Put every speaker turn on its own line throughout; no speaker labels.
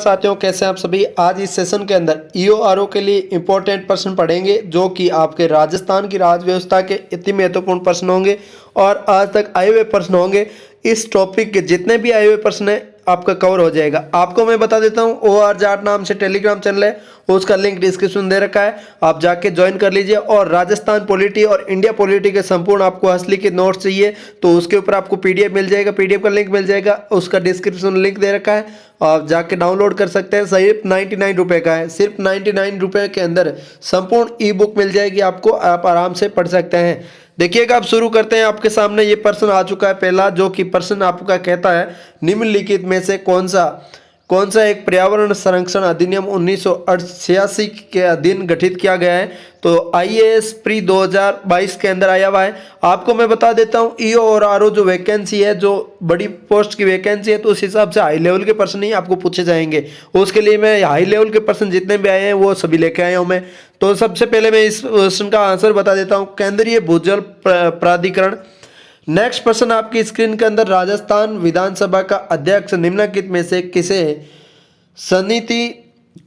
साथियों, कैसे हैं आप सभी। आज इस सेशन के अंदर ईओआरओ के लिए इंपॉर्टेंट प्रश्न पढ़ेंगे जो कि आपके राजस्थान की राज व्यवस्था के इतने महत्वपूर्ण प्रश्न होंगे और आज तक आए हुए प्रश्न होंगे। इस टॉपिक के जितने भी आए हुए प्रश्न हैं आपका कवर हो जाएगा। आपको मैं बता देता हूँ, OR जाट नाम से टेलीग्राम चैनल है, उसका लिंक डिस्क्रिप्शन दे रखा है, आप जाके ज्वाइन कर लीजिए। और राजस्थान पॉलिटी और इंडिया पॉलिटी के संपूर्ण आपको असली के नोट्स चाहिए तो उसके ऊपर आपको PDF मिल जाएगा, PDF का लिंक मिल जाएगा, उसका डिस्क्रिप्शन लिंक दे रखा है, आप जाके डाउनलोड कर सकते हैं। सिर्फ 99 रुपये का है, सिर्फ 99 रुपये के अंदर संपूर्ण ई बुक मिल जाएगी आपको, आप आराम से पढ़ सकते हैं। देखिएगा, आप शुरू करते हैं। आपके सामने ये प्रश्न आ चुका है पहला, जो कि प्रश्न आपका कहता है निम्नलिखित में से कौन सा एक पर्यावरण संरक्षण अधिनियम 1986 के अधीन गठित किया गया है। तो IAS प्री 2022 के अंदर आया हुआ है। आपको मैं बता देता हूँ, EO और RO जो वैकेंसी है, जो बड़ी पोस्ट की वैकेंसी है, तो उस हिसाब से हाई लेवल के प्रश्न ही आपको पूछे जाएंगे। उसके लिए मैं हाई लेवल के प्रश्न जितने भी आए हैं वो सभी लेके आया हूँ मैं। तो सबसे पहले मैं इस क्वेश्चन का आंसर बता देता हूँ, केंद्रीय भूजल प्राधिकरण। नेक्स्ट प्रश्न आपकी स्क्रीन के अंदर, राजस्थान विधानसभा का अध्यक्ष निम्नलिखित में से किसे समिति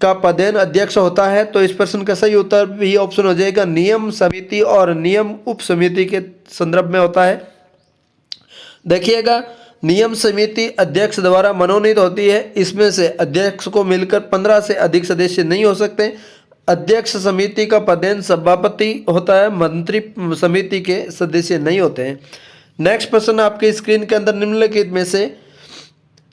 का पदेन अध्यक्ष होता है। तो इस प्रश्न का सही उत्तर भी ऑप्शन हो जाएगा, नियम समिति और नियम उप समिति के संदर्भ में होता है। देखिएगा, नियम समिति अध्यक्ष द्वारा मनोनीत होती है। इसमें से अध्यक्ष को मिलकर 15 से अधिक सदस्य नहीं हो सकते। अध्यक्ष समिति का पदेन सभापति होता है, मंत्री समिति के सदस्य नहीं होते हैं। नेक्स्ट प्रश्न आपकी स्क्रीन के अंदर,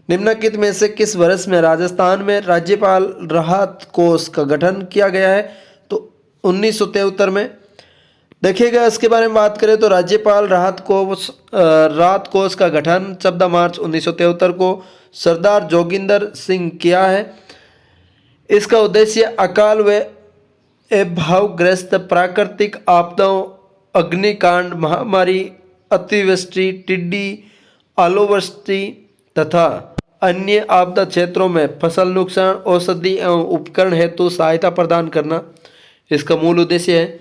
निम्नलिखित में से किस वर्ष में राजस्थान में राज्यपाल राहत कोष का गठन किया गया है। तो 1973 में। देखिएगा, इसके बारे में बात करें तो राज्यपाल राहत कोष का गठन 14 मार्च 1973 को सरदार जोगिंदर सिंह किया है। इसका उद्देश्य अकाल व अभावग्रस्त प्राकृतिक आपदाओं, अग्निकांड, महामारी, अतिवृष्टि, टिड्डी, ओलावृष्टि तथा अन्य आपदा क्षेत्रों में फसल नुकसान, औषधि एवं उपकरण हेतु सहायता प्रदान करना इसका मूल उद्देश्य है।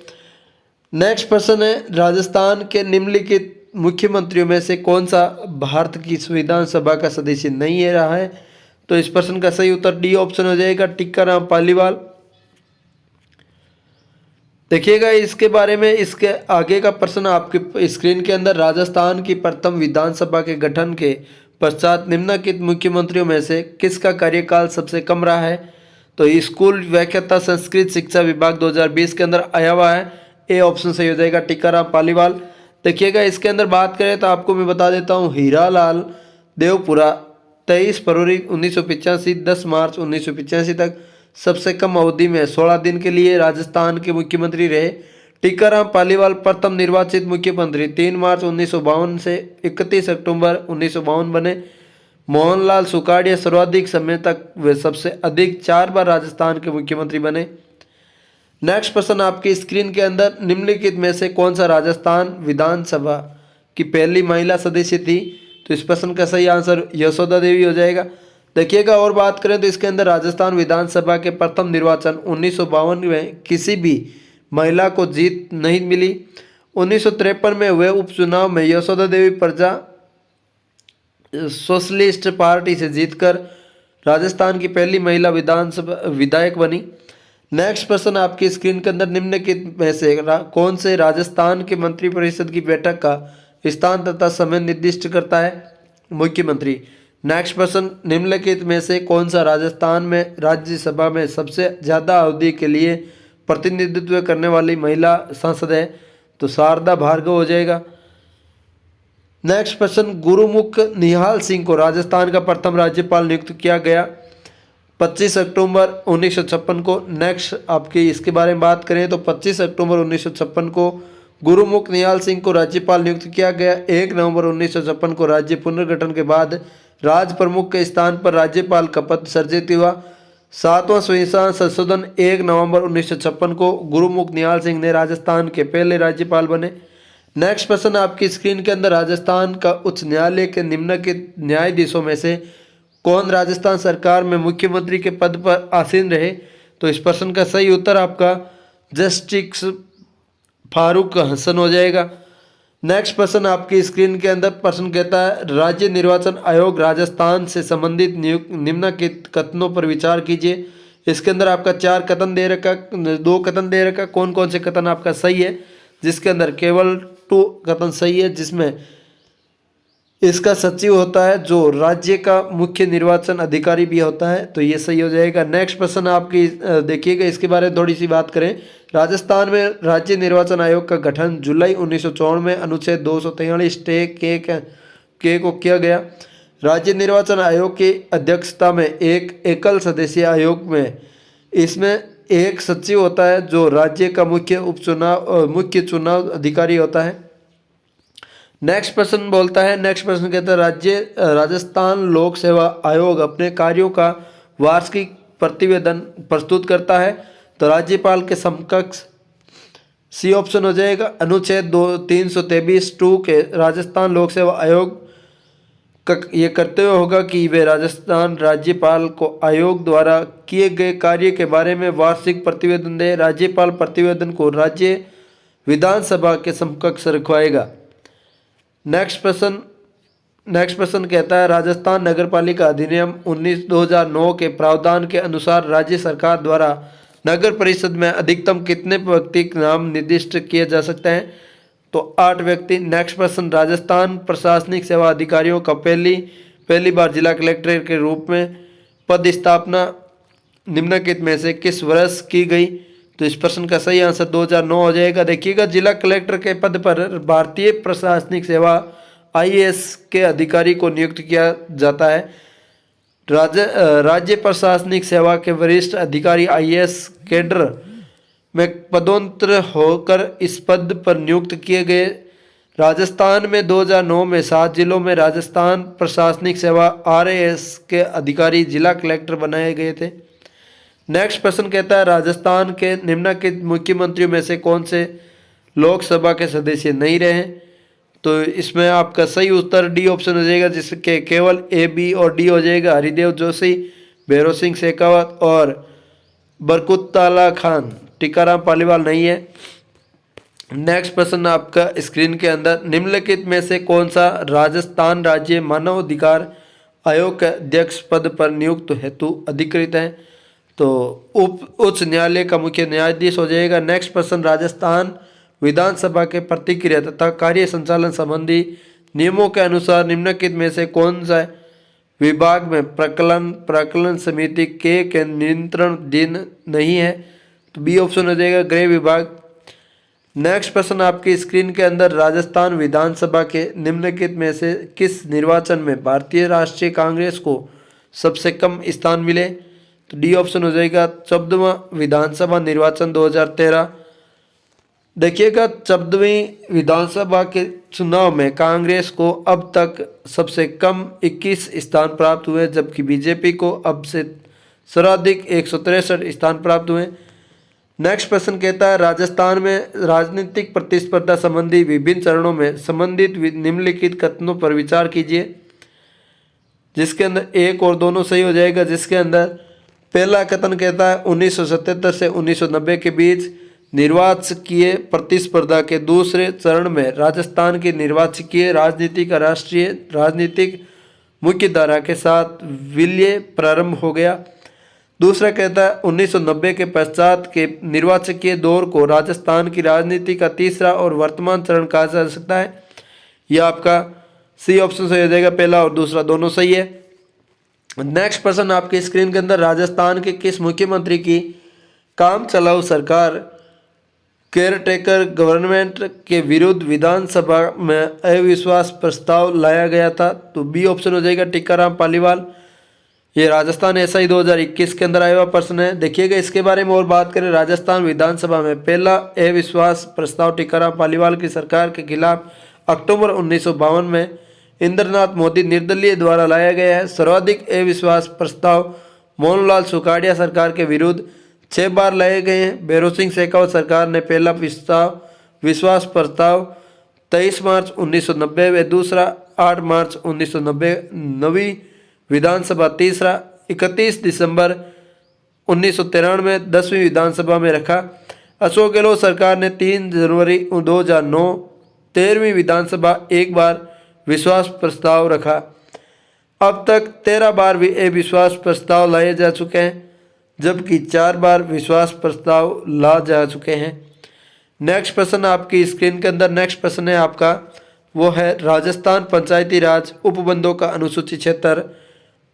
नेक्स्ट प्रश्न है, राजस्थान के निम्नलिखित मुख्यमंत्रियों में से कौन सा भारत की संविधान सभा का सदस्य नहीं है रहा है। तो इस प्रश्न का सही उत्तर डी ऑप्शन हो जाएगा, टिक्काराम पालीवाल। देखिएगा, इसके बारे में इसके आगे का प्रश्न आपके स्क्रीन के अंदर, राजस्थान की प्रथम विधानसभा के गठन के पश्चात निम्नलिखित मुख्यमंत्रियों में से किसका कार्यकाल सबसे कम रहा है। तो स्कूल व्याख्याता संस्कृत शिक्षा विभाग 2020 के अंदर आया हुआ है, ए ऑप्शन सही हो जाएगा, टिक्काराम पालीवाल। देखिएगा, इसके अंदर बात करें तो आपको मैं बता देता हूँ, हीरालाल देवपुरा 23 फरवरी 1985 10 मार्च 1985 तक सबसे कम अवधि में 16 दिन के लिए राजस्थान के मुख्यमंत्री रहे। टिक्काराम पालीवाल प्रथम निर्वाचित मुख्यमंत्री 3 मार्च 1952 से 31 अक्टूबर 1952 बने। मोहनलाल सुखाड़िया सर्वाधिक समय तक वे सबसे अधिक 4 बार राजस्थान के मुख्यमंत्री बने। नेक्स्ट प्रश्न आपकी स्क्रीन के अंदर, निम्नलिखित में से कौन सा राजस्थान विधानसभा की पहली महिला सदस्य थी। तो इस प्रश्न का सही आंसर यशोदा देवी हो जाएगा। देखिएगा, और बात करें तो इसके अंदर राजस्थान विधानसभा के प्रथम निर्वाचन 1952 में किसी भी महिला को जीत नहीं मिली। 1953 में हुए उपचुनाव में यशोदा देवी प्रजा सोशलिस्ट पार्टी से जीतकर राजस्थान की पहली महिला विधानसभा विधायक बनी। नेक्स्ट प्रश्न आपकी स्क्रीन के अंदर, निम्नलिखित में से कौन से राजस्थान के मंत्रिपरिषद की बैठक का स्थान तथा समय निर्दिष्ट करता है। मुख्यमंत्री। नेक्स्ट प्रश्न, निम्नलिखित में से कौन सा राजस्थान में राज्यसभा में सबसे ज़्यादा अवधि के लिए प्रतिनिधित्व करने वाली महिला सांसद है। तो शारदा भार्गव हो जाएगा। नेक्स्ट प्रश्न, गुरुमुख निहाल सिंह को राजस्थान का प्रथम राज्यपाल नियुक्त किया गया 25 अक्टूबर 1956 को। नेक्स्ट आपकी इसके बारे में बात करें तो 25 अक्टूबर 1956 को गुरुमुख निहाल सिंह को राज्यपाल नियुक्त किया गया। 1 नवंबर 1956 को राज्य पुनर्गठन के बाद राज प्रमुख के स्थान पर राज्यपाल का पद सृजित हुआ। 7वां संविधान संशोधन 1 नवंबर 1956 को गुरुमुख निहाल सिंह ने राजस्थान के पहले राज्यपाल बने। नेक्स्ट प्रश्न आपकी स्क्रीन के अंदर, राजस्थान का उच्च न्यायालय के निम्नलिखित न्यायाधीशों में से कौन राजस्थान सरकार में मुख्यमंत्री के पद पर आसीन रहे। तो इस प्रश्न का सही उत्तर आपका जस्टिस फारूक हसन हो जाएगा। नेक्स्ट प्रश्न आपकी स्क्रीन के अंदर प्रश्न कहता है राज्य निर्वाचन आयोग राजस्थान से संबंधित निम्नलिखित कथनों पर विचार कीजिए। इसके अंदर आपका 4 कथन दे रखा, 2 कथन दे रखा, कौन कौन से कथन आपका सही है, जिसके अंदर केवल 2 कथन सही है, जिसमें इसका सचिव होता है जो राज्य का मुख्य निर्वाचन अधिकारी भी होता है, तो ये सही हो जाएगा। नेक्स्ट प्रश्न आपकी देखिएगा, इसके बारे में थोड़ी सी बात करें। राजस्थान में राज्य निर्वाचन आयोग का गठन जुलाई 1954 में अनुच्छेद 243 के को किया गया। राज्य निर्वाचन आयोग की अध्यक्षता में एक एकल सदस्यीय आयोग में इसमें एक सचिव होता है जो राज्य का मुख्य चुनाव अधिकारी होता है। नेक्स्ट प्रश्न बोलता है, नेक्स्ट प्रश्न कहता है राजस्थान लोक सेवा आयोग अपने कार्यों का वार्षिक प्रतिवेदन प्रस्तुत करता है, तो राज्यपाल के समकक्ष सी ऑप्शन हो जाएगा। अनुच्छेद 323(2) के राजस्थान लोक सेवा आयोग का ये कर्तव्य होगा कि वे राजस्थान राज्यपाल को आयोग द्वारा किए गए कार्य के बारे में वार्षिक प्रतिवेदन दे। राज्यपाल प्रतिवेदन को राज्य विधानसभा के समकक्ष रखवाएगा। नेक्स्ट प्रश्न कहता है राजस्थान नगरपालिका अधिनियम 2009 के प्रावधान के अनुसार राज्य सरकार द्वारा नगर परिषद में अधिकतम कितने व्यक्ति के नाम निर्दिष्ट किए जा सकते हैं, तो 8 व्यक्ति। नेक्स्ट प्रश्न राजस्थान प्रशासनिक सेवा अधिकारियों का पहली बार जिला कलेक्टर के रूप में पद स्थापना निम्नलिखित में से किस वर्ष की गई, तो इस प्रश्न का सही आंसर 2009 हो जाएगा। देखिएगा, जिला कलेक्टर के पद पर भारतीय प्रशासनिक सेवा IAS के अधिकारी को नियुक्त किया जाता है। राज्य प्रशासनिक सेवा के वरिष्ठ अधिकारी IAS कैडर में पदोन्नत होकर इस पद पर नियुक्त किए गए। राजस्थान में 2009 में 7 जिलों में राजस्थान प्रशासनिक सेवा RAS के अधिकारी जिला कलेक्टर बनाए गए थे। नेक्स्ट प्रश्न कहता है राजस्थान के निम्नलिखित मुख्यमंत्रियों में से कौन से लोकसभा के सदस्य नहीं रहे, तो इसमें आपका सही उत्तर डी ऑप्शन हो जाएगा, जिसके केवल A, B और D हो जाएगा। हरिदेव जोशी, भैरव सिंह शेखावत और बरकुतुल्लाह खान। टीकाराम पालीवाल नहीं है। नेक्स्ट प्रश्न आपका स्क्रीन के अंदर निम्नलिखित में से कौन सा राजस्थान राज्य मानव अधिकार आयोग के अध्यक्ष पद पर नियुक्त हेतु अधिकृत है, तो उच्च न्यायालय का मुख्य न्यायाधीश हो जाएगा। नेक्स्ट प्रश्न राजस्थान विधानसभा के प्रतिक्रिया तथा कार्य संचालन संबंधी नियमों के अनुसार निम्नलिखित में से कौन सा विभाग में प्राक्कलन समिति के नियंत्रण दिन नहीं है, तो बी ऑप्शन हो जाएगा, गृह विभाग। नेक्स्ट प्रश्न आपकी स्क्रीन के अंदर राजस्थान विधानसभा के निम्नलिखित में से किस निर्वाचन में भारतीय राष्ट्रीय कांग्रेस को सबसे कम स्थान मिले, तो डी ऑप्शन हो जाएगा, 14वां विधानसभा निर्वाचन 2013। देखिएगा, 14वीं विधानसभा के चुनाव में कांग्रेस को अब तक सबसे कम 21 स्थान प्राप्त हुए, जबकि बीजेपी को अब से सर्वाधिक 163 स्थान प्राप्त हुए। नेक्स्ट प्रश्न कहता है राजस्थान में राजनीतिक प्रतिस्पर्धा संबंधी विभिन्न चरणों में संबंधित निम्नलिखित कथनों पर विचार कीजिए, जिसके अंदर 1 और दोनों सही हो जाएगा। जिसके अंदर पहला कथन कहता है 1977 से 1990 के बीच निर्वाचकीय प्रतिस्पर्धा के दूसरे चरण में राजस्थान की निर्वाचकीय राजनीति का राष्ट्रीय राजनीतिक मुख्यधारा के साथ विलय प्रारंभ हो गया। दूसरा कहता है 1990 के पश्चात के निर्वाचकीय दौर को राजस्थान की राजनीति का तीसरा और वर्तमान चरण कहा जा सकता है। यह आपका सी ऑप्शन सही हो जाएगा, पहला और दूसरा दोनों सही है। नेक्स्ट प्रश्न आपके स्क्रीन के अंदर राजस्थान के किस मुख्यमंत्री की काम चलाऊ सरकार केयरटेकर गवर्नमेंट के विरुद्ध विधानसभा में अविश्वास प्रस्ताव लाया गया था, तो बी ऑप्शन हो जाएगा, टीकाराम पालीवाल। ये राजस्थान SI 2021 के अंदर आया हुआ प्रश्न है। देखिएगा, इसके बारे में और बात करें, राजस्थान विधानसभा में पहला अविश्वास प्रस्ताव टीकाराम पालीवाल की सरकार के खिलाफ अक्टूबर 1952 में इंद्रनाथ मोदी निर्दलीय द्वारा लाया गया है। सर्वाधिक अविश्वास प्रस्ताव मोहनलाल सुखाड़िया सरकार के विरुद्ध 6 बार लाए गए हैं। भैरव सिंह शेखावत सरकार ने पहला विश्वास प्रस्ताव 23 मार्च 1990 व दूसरा 8 मार्च 1990, नवी विधानसभा तीसरा 31 दिसंबर 1993 10वीं विधानसभा में रखा। अशोक गहलोत सरकार ने 3 जनवरी 2009 13वीं विधानसभा एक बार विश्वास प्रस्ताव रखा। अब तक 13 बार भी अविश्वास प्रस्ताव लाए जा चुके हैं, जबकि 4 बार विश्वास प्रस्ताव ला जा चुके हैं। नेक्स्ट प्रश्न आपकी स्क्रीन के अंदर नेक्स्ट प्रश्न है आपका, वो है राजस्थान पंचायती राज उपबंधों का अनुसूचित क्षेत्र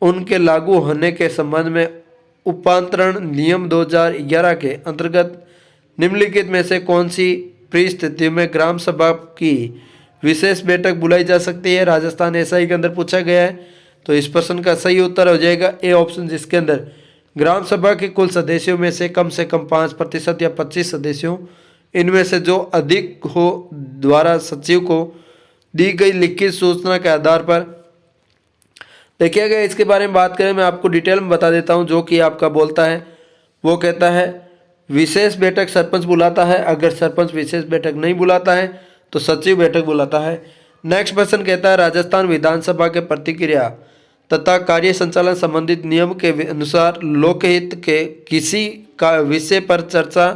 उनके लागू होने के संबंध में उपांतरण नियम 2011 के अंतर्गत निम्नलिखित में से कौन सी परिस्थितियों में ग्राम सभा की विशेष बैठक बुलाई जा सकती है। राजस्थान एसआई के अंदर पूछा गया है। तो इस प्रश्न का सही उत्तर हो जाएगा ए ऑप्शन, जिसके अंदर ग्राम सभा के कुल सदस्यों में से कम 5% या 25 सदस्यों इनमें से जो अधिक हो द्वारा सचिव को दी गई लिखित सूचना के आधार पर। देखिएगा इसके बारे में बात करें, मैं आपको डिटेल में बता देता हूं। जो कि आपका बोलता है वो कहता है विशेष बैठक सरपंच बुलाता है, अगर सरपंच विशेष बैठक नहीं बुलाता है तो सचिव बैठक बुलाता है। नेक्स्ट प्रश्न कहता है राजस्थान विधानसभा के प्रतिक्रिया तथा कार्य संचालन संबंधित नियम के अनुसार लोकहित के किसी का विषय पर चर्चा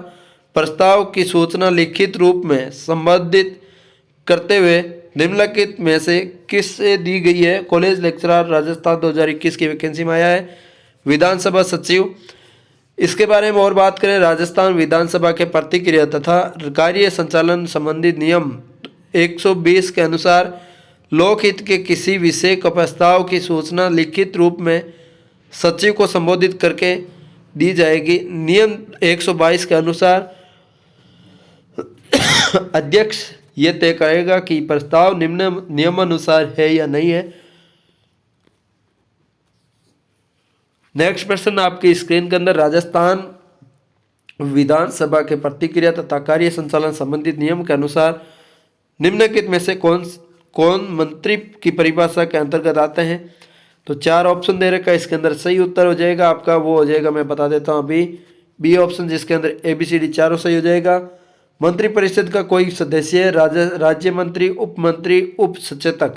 प्रस्ताव की सूचना लिखित रूप में संबोधित करते हुए निम्नलिखित में से किससे दी गई है। कॉलेज लेक्चरर राजस्थान 2021 की वैकेंसी में आया है। विधानसभा सचिव, इसके बारे में और बात करें, राजस्थान विधानसभा के प्रतिक्रिया तथा कार्य संचालन संबंधित नियम 120 के अनुसार लोकहित के किसी विषय का प्रस्ताव की सूचना लिखित रूप में सचिव को संबोधित करके दी जाएगी। नियम 122 के अनुसार अध्यक्ष ये तय करेगा कि प्रस्ताव निम्न नियमानुसार है या नहीं है। नेक्स्ट प्रश्न आपकी स्क्रीन के अंदर राजस्थान विधानसभा के प्रतिक्रिया तथा कार्य संचालन संबंधित नियम के अनुसार निम्नलिखित में से कौन मंत्री की परिभाषा के अंतर्गत आते हैं। तो 4 ऑप्शन दे रखा है, इसके अंदर सही उत्तर हो जाएगा आपका, वो हो जाएगा, मैं बता देता हूँ अभी, बी ऑप्शन, जिसके अंदर ABCD चारों सही हो जाएगा। मंत्रिपरिषद का कोई सदस्य राज्य मंत्री, उप मंत्री, उप सचेतक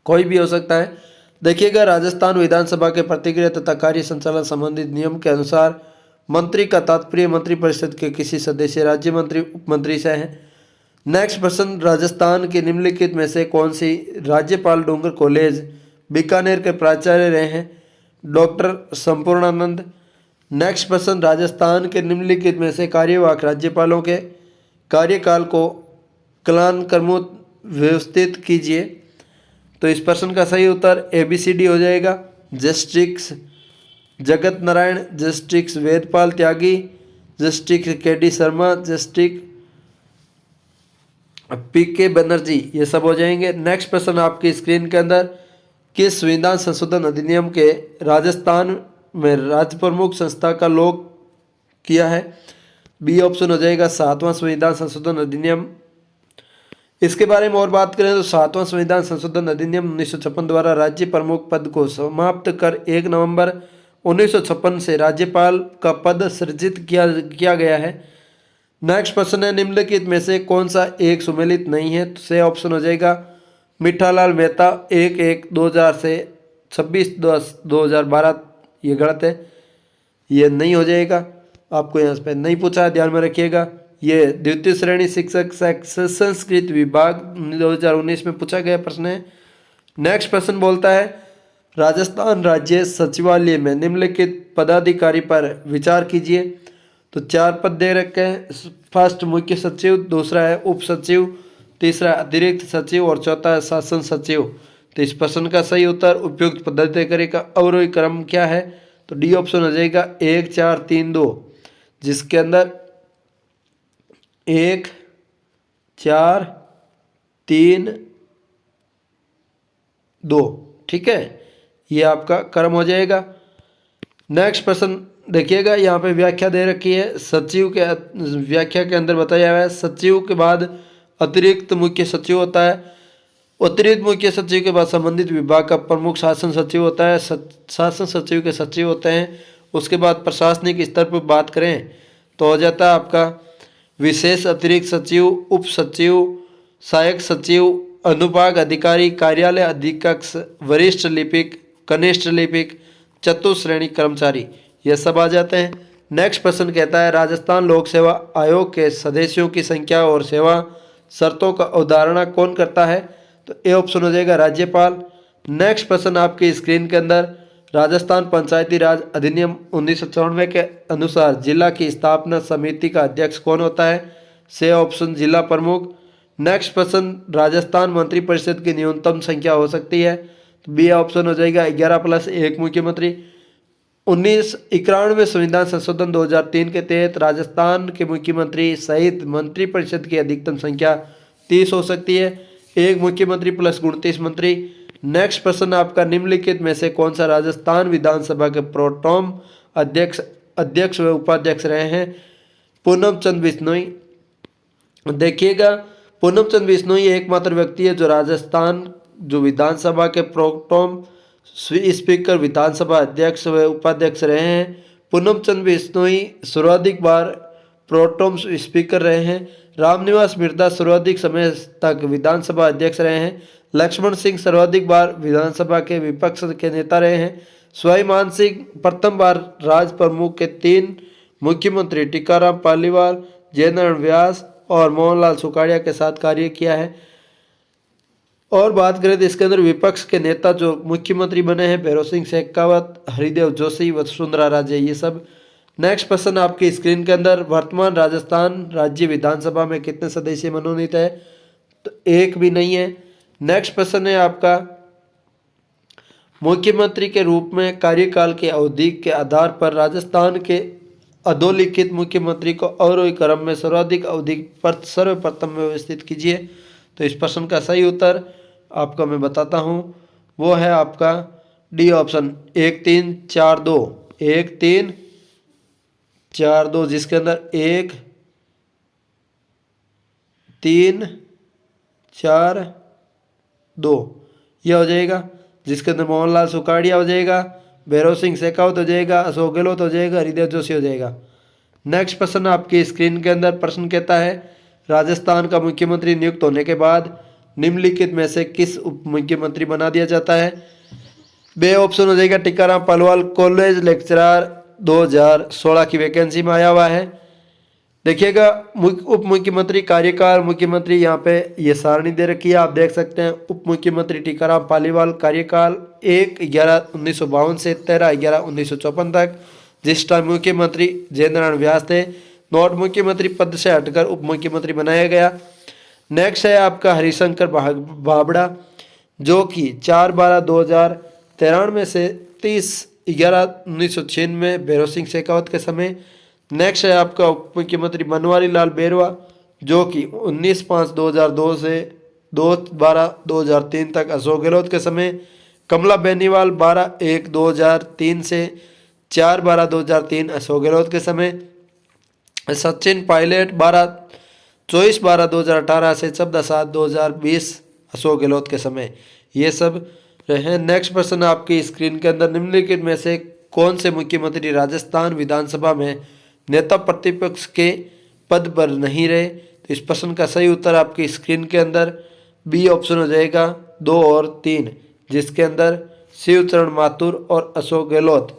कोई भी हो सकता है। देखिएगा राजस्थान विधानसभा के प्रतिक्रिया तथा कार्य संचालन संबंधित नियम के अनुसार मंत्री का तात्पर्य मंत्रिपरिषद के किसी सदस्य, राज्य मंत्री, उप मंत्री से है। नेक्स्ट प्रश्न, राजस्थान के निम्नलिखित में से कौन सी राज्यपाल डूंगर कॉलेज बीकानेर के प्राचार्य रहे हैं। डॉक्टर संपूर्णानंद। नेक्स्ट प्रश्न, राजस्थान के निम्नलिखित में से कार्यवाहक राज्यपालों के कार्यकाल को कालानुक्रमित व्यवस्थित कीजिए। तो इस प्रश्न का सही उत्तर ABCD हो जाएगा। Justice Jagat Narayan, justice Vedpal Tyagi, justice KD Sharma, justice PK Banerjee, ये सब हो जाएंगे। नेक्स्ट प्रश्न आपकी स्क्रीन के अंदर, किस संविधान संशोधन अधिनियम के राजस्थान में राज्य प्रमुख संस्था का लोग किया है। बी ऑप्शन हो जाएगा 7वां संविधान संशोधन अधिनियम। इसके बारे में और बात करें तो 7वां संविधान संशोधन अधिनियम 1956 द्वारा राज्य प्रमुख पद को समाप्त कर 1 नवंबर 1956 से राज्यपाल का पद सृजित किया गया है। नेक्स्ट प्रश्न है निम्नलिखित में से कौन सा एक सुमेलित नहीं है। तो से ऑप्शन हो जाएगा मिठालाल मेहता 1/1/2000 से 26/10/2012, ये गलत है, ये नहीं हो जाएगा। आपको यहाँ पे नहीं पूछा है, ध्यान में रखिएगा। ये द्वितीय श्रेणी शिक्षक संस्कृत विभाग 2019 में पूछा गया प्रश्न है। नेक्स्ट प्रश्न बोलता है राजस्थान राज्य सचिवालय में निम्नलिखित पदाधिकारी पर विचार कीजिए। तो 4 पद दे रखे हैं। फर्स्ट मुख्य सचिव, दूसरा है उप सचिव, तीसरा अतिरिक्त सचिव और चौथा है शासन सचिव। तो इस प्रश्न का सही उत्तर उपयुक्त पदाधिकारी का अवरोही क्रम क्या है। तो डी ऑप्शन हो जाएगा 1 4 3 2, जिसके अंदर 1 4 3 2, ठीक है, ये आपका क्रम हो जाएगा। नेक्स्ट प्रश्न देखिएगा, यहाँ पे व्याख्या दे रखी है। सचिव के व्याख्या के अंदर बताया हुआ है सचिव के बाद अतिरिक्त मुख्य सचिव होता है, अतिरिक्त मुख्य सचिव के बाद संबंधित विभाग का प्रमुख शासन सचिव होता है, शासन सचिव के सचिव होते हैं। उसके बाद प्रशासनिक स्तर पर बात करें तो हो जाता है आपका विशेष अतिरिक्त सचिव, उप सचिव, सहायक सचिव, अनुभाग अधिकारी, कार्यालय अधीक्षक, वरिष्ठ लिपिक, कनिष्ठ लिपिक, चतुश्रेणी कर्मचारी, ये सब आ जाते हैं। नेक्स्ट प्रश्न कहता है राजस्थान लोक सेवा आयोग के सदस्यों की संख्या और सेवा शर्तों का अवधारणा कौन करता है? तो ए ऑप्शन हो जाएगा राज्यपाल। नेक्स्ट प्रश्न आपकी स्क्रीन के अंदर, राजस्थान पंचायती राज अधिनियम 1994 के अनुसार जिला की स्थापना समिति का अध्यक्ष कौन होता है? से ऑप्शन जिला प्रमुख। नेक्स्ट प्रश्न, राजस्थान मंत्रिपरिषद की न्यूनतम संख्या हो सकती है? तो बी ऑप्शन हो जाएगा 11+1 मुख्यमंत्री। 1991 संविधान संशोधन 2003 के तहत राजस्थान के मुख्यमंत्री सहित मंत्रिपरिषद की अधिकतम संख्या 30 हो सकती है, एक मुख्यमंत्री प्लस 29 मंत्री। नेक्स्ट प्रश्न आपका, निम्नलिखित में से कौन सा राजस्थान विधानसभा के प्रोटोम अध्यक्ष व उपाध्यक्ष रहे हैं? पूनम चंद बिश्नोई। देखिएगा, पूनम चंद बिश्नोई एकमात्र व्यक्ति है जो राजस्थान जो विधानसभा के प्रोटोम स्पीकर विधानसभा अध्यक्ष व उपाध्यक्ष रहे हैं। पूनम चंद बिश्नोई सर्वाधिक बार प्रोटोम स्पीकर रहे हैं। रामनिवास मिर्धा सर्वाधिक समय तक विधानसभा अध्यक्ष रहे हैं। लक्ष्मण सिंह सर्वाधिक बार विधानसभा के विपक्ष के नेता रहे हैं। सवाई मान सिंह प्रथम बार राज प्रमुख के 3 मुख्यमंत्री टीकाराम पालीवाल, जयनारायण व्यास और मोहनलाल सुखाड़िया के साथ कार्य किया है। और बात करें तो इसके अंदर विपक्ष के नेता जो मुख्यमंत्री बने हैं, भैरव सिंह शेखावत, हरिदेव जोशी, वसुंधरा राजे, ये सब। नेक्स्ट प्रश्न आपकी स्क्रीन के अंदर, वर्तमान राजस्थान राज्य विधानसभा में कितने सदस्य मनोनीत है? तो एक भी नहीं है। नेक्स्ट प्रश्न है आपका, मुख्यमंत्री के रूप में कार्यकाल की अवधि के आधार पर राजस्थान के अधोलिखित मुख्यमंत्री को अवरोही क्रम में सर्वाधिक अवधि पर सर्वप्रथम व्यवस्थित कीजिए। तो इस प्रश्न का सही उत्तर आपका मैं बताता हूँ, वो है आपका डी ऑप्शन 1 3 4 2 1 3 4 2, जिसके अंदर 1 3 4 2 यह हो जाएगा, जिसके अंदर मोहनलाल सुखाड़िया हो जाएगा, भैरव सिंह शेखावत हो जाएगा, अशोक गहलोत हो जाएगा, हरिदेव जोशी हो जाएगा। नेक्स्ट प्रश्न आपकी स्क्रीन के अंदर प्रश्न कहता है, राजस्थान का मुख्यमंत्री नियुक्त होने के बाद निम्नलिखित में से किस उप मुख्यमंत्री बना दिया जाता है? बे ऑप्शन हो जाएगा टीकाराम पालीवाल, कॉलेज लेक्चरर 2016 की वैकेंसी में आया हुआ है। देखिएगा, उप मुख्यमंत्री कार्यकाल, मुख्यमंत्री यहाँ पे ये सारणी दे रखी है, आप देख सकते हैं। उप मुख्यमंत्री टीकाराम पालीवाल कार्यकाल 1/11/1952 से 13/11/1954 तक, जिस टाइम मुख्यमंत्री जयनारायण व्यास थे। नोट मुख्यमंत्री पद से हटकर उप मुख्यमंत्री बनाया गया। नेक्स्ट है आपका हरिशंकर भाबड़ा, जो कि 4/12/2093 से 30/11/1996 भैरव सिंह शेखावत के समय। नेक्स्ट है आपका उप मुख्यमंत्री बनवारी लाल बेरवा, जो कि 19/5/2002 से 2/12/2003 तक अशोक गहलोत के समय। कमला बेनीवाल 12/1/2003 से 4/12/2003 अशोक गहलोत के समय। सचिन पायलट 24/12/2018 से 14/7/2020 अशोक गहलोत के समय। ये सब रहे। नेक्स्ट प्रश्न आपकी स्क्रीन के अंदर, निम्नलिखित में से कौन से मुख्यमंत्री राजस्थान विधानसभा में नेता प्रतिपक्ष के पद पर नहीं रहे? तो इस प्रश्न का सही उत्तर आपकी स्क्रीन के अंदर बी ऑप्शन हो जाएगा 2 और 3, जिसके अंदर शिवचरण माथुर और अशोक गहलोत।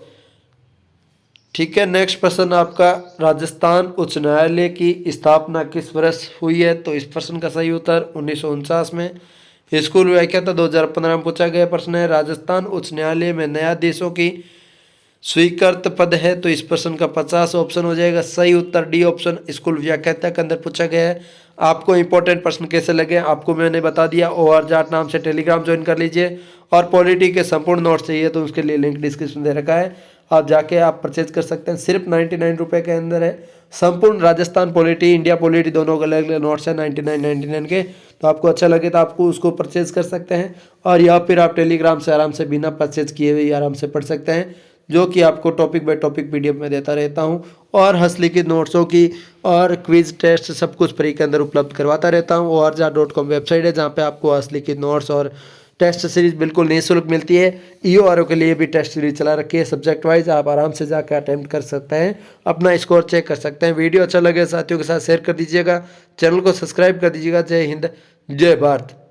ठीक है। नेक्स्ट प्रश्न आपका, राजस्थान उच्च न्यायालय की स्थापना किस वर्ष हुई है? तो इस प्रश्न का सही उत्तर 1949 में। स्कूल व्याख्याता 2015 में पूछा गया प्रश्न है, राजस्थान उच्च न्यायालय में न्यायाधीशों की स्वीकृत पद है? तो इस प्रश्न का 50 ऑप्शन हो जाएगा। सही उत्तर डी ऑप्शन स्कूल व्याख्याता के अंदर पूछा गया है। आपको इंपॉर्टेंट प्रश्न कैसे लगे आपको मैंने बता दिया। OR जाट नाम से टेलीग्राम ज्वाइन कर लीजिए, और पॉलिटी के संपूर्ण नोट्स चाहिए तो उसके लिए लिंक डिस्क्रिप्शन दे रखा है, आप जाके आप परचेज कर सकते हैं। सिर्फ 99 रुपये के अंदर है। संपूर्ण राजस्थान पॉलिटी, इंडिया पॉलिटी दोनों के अलग अलग नोट्स हैं 99 के। तो आपको अच्छा लगे तो आपको उसको परचेज कर सकते हैं, और या फिर आप टेलीग्राम से आराम से बिना परचेज किए हुए आराम से पढ़ सकते हैं, जो कि आपको टॉपिक बाय टॉपिक PDF में देता रहता हूं, और हस्तलिखित नोट्सों की और क्विज टेस्ट सब कुछ फ्री के अंदर उपलब्ध करवाता रहता हूं। ORJAT.com वेबसाइट है, जहां पे आपको हस्तलिखित नोट्स और टेस्ट सीरीज बिल्कुल निःशुल्क मिलती है। EORO के लिए भी टेस्ट सीरीज चला रखी है सब्जेक्ट वाइज, आप आराम से जाकर अटेम्प्ट कर सकते हैं, अपना स्कोर चेक कर सकते हैं। वीडियो अच्छा लगे साथियों के साथ शेयर कर दीजिएगा, चैनल को सब्सक्राइब कर दीजिएगा। जय हिंद, जय भारत।